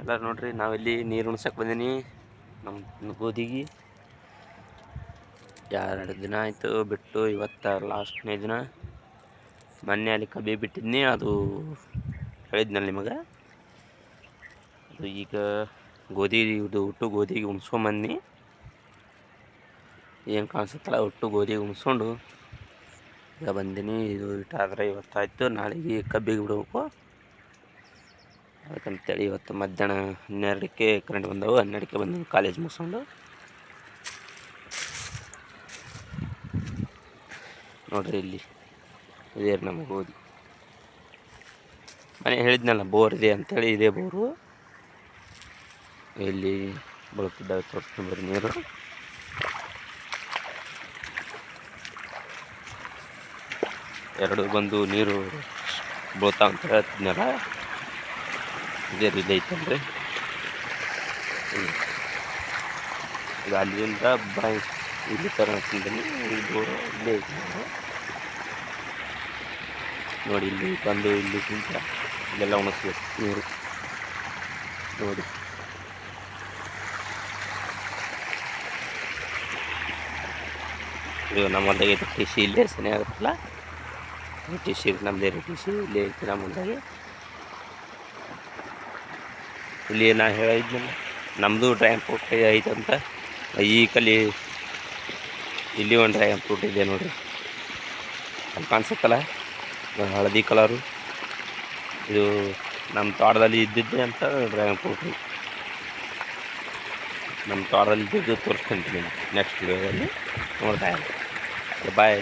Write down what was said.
ಎಲ್ಲರೂ ನೋಡ್ರಿ, ನಾವಿಲ್ಲಿ ನೀರು ಉಣ್ಸಕ್ಕೆ ಬಂದೀನಿ ನಮ್ಮ ಗೋಧಿಗೆ. 2 ದಿನ ಆಯಿತು ಬಿಟ್ಟು, ಇವತ್ತು ಲಾಸ್ಟ್ನೇ ದಿನ. ಮೊನ್ನೆ ಅಲ್ಲಿ ಕಬ್ಬಿ ಬಿಟ್ಟಿದ್ನಿ, ಅದು ಹೇಳಿದ್ನಲ್ಲ ನಿಮಗೆ. ಅದು ಈಗ ಗೋಧಿ ಒಟ್ಟು ಗೋಧಿಗೆ ಉಣ್ಸ್ಕೊಂಬಂದು ಏನು ಕಾಣಿಸುತ್ತಲ್ಲ, ಒಟ್ಟು ಗೋಧಿಗೆ ಉಣ್ಸ್ಕೊಂಡು ಈಗ ಬಂದೀನಿ. ಇದು ಇಟ್ಟಾದರೆ ಇವತ್ತಾಯಿತು, ನಾಳೆಗೆ ಕಬ್ಬಿಗೆ ಬಿಡಬೇಕು. ಅದಕ್ಕಂತೇಳಿ ಇವತ್ತು ಮಧ್ಯಾಹ್ನ 12ಕ್ಕೆ ಕರೆಂಟ್ ಬಂದವು. 12ಕ್ಕೆ ಬಂದು ಕಾಲೇಜ್ ಮುಗಿಸ್ಕೊಂಡು ನೋಡ್ರಿ, ಇಲ್ಲಿ ಇದೇ ನಮ್ಮ ಗೋಧಿ ಮನೆ. ಹೇಳಿದ್ನಲ್ಲ ಬೋರ್ ಇದೆ ಅಂಥೇಳಿ, ಇದೇ ಬೋರು. ಇಲ್ಲಿ ಬಳಕಿದ್ದಾವೆ, ತೋರಿಸ್ತೀನಿ ಬರ್ರಿ. ನೀರು ಎರಡು ಬಂದು ನೀರು ಬೀಳ್ತಾವ ಅಂತ ಹೇಳ್ತಿದ್ನಲ್ಲ, ಇದೇ ರೀತಿ ಐತಲ್ರಿ. ಈಗ ಅಲ್ಲಿಂದ ಬಾಯಿ ಇಲ್ಲಿ ತಗೊಂತೀನಿ, ಇದು ಇಲ್ಲೇ ಐತಿ ನೋಡಿ. ಇಲ್ಲಿ ಬಂದು ಇಲ್ಲಿ ಕುಂತ ಇಲ್ಲೆಲ್ಲ ಉಣಿಸ್ಬೇಕು ನೀರು ನೋಡಿ. ಇದು ನಮ್ಮ ಹೊಲ್ದಾಗೆ ಟಿ ಸಿ ಇಲ್ಲೇ ಸನಿ ಆಗುತ್ತಲ್ಲ, ಟಿ ಸಿ ನಮ್ಮದೇ ಟಿ ಸಿ ಇಲ್ಲೇ ಐತಿ ನಮ್ಮ ಹೊಲ್ದಾಗೆ. ಇಲ್ಲಿ ನಾ ಹೇಳಿದ್ನಲ್ಲ, ನಮ್ಮದು ಡ್ರ್ಯಾಗನ್ ಫ್ರೂಟ್ ಐತಂತ. ಈ ಕಲಿ ಇಲ್ಲಿ ಒಂದು ಡ್ರ್ಯಾಗನ್ ಫ್ರೂಟ್ ಇದೆ ನೋಡಿರಿ, ಅಲ್ಲಿ ಕಾಣಿಸುತ್ತಲ್ಲ ಹಳದಿ ಕಲರು. ಇದು ನಮ್ಮ ತೋಟದಲ್ಲಿ ಇದ್ದಿದ್ದೆ ಅಂತ ಡ್ರ್ಯಾಗನ್ ಫ್ರೂಟ್. ನಮ್ಮ ತೋಟದಲ್ಲಿ ಇದ್ದಿದ್ದು ತೋರಿಸ್ಕೊಂತೀನಿ ನೆಕ್ಸ್ಟ್ ವಿಡಿಯೋದಲ್ಲಿ. ನೋಡ್ತಾ ಬಾಯ್.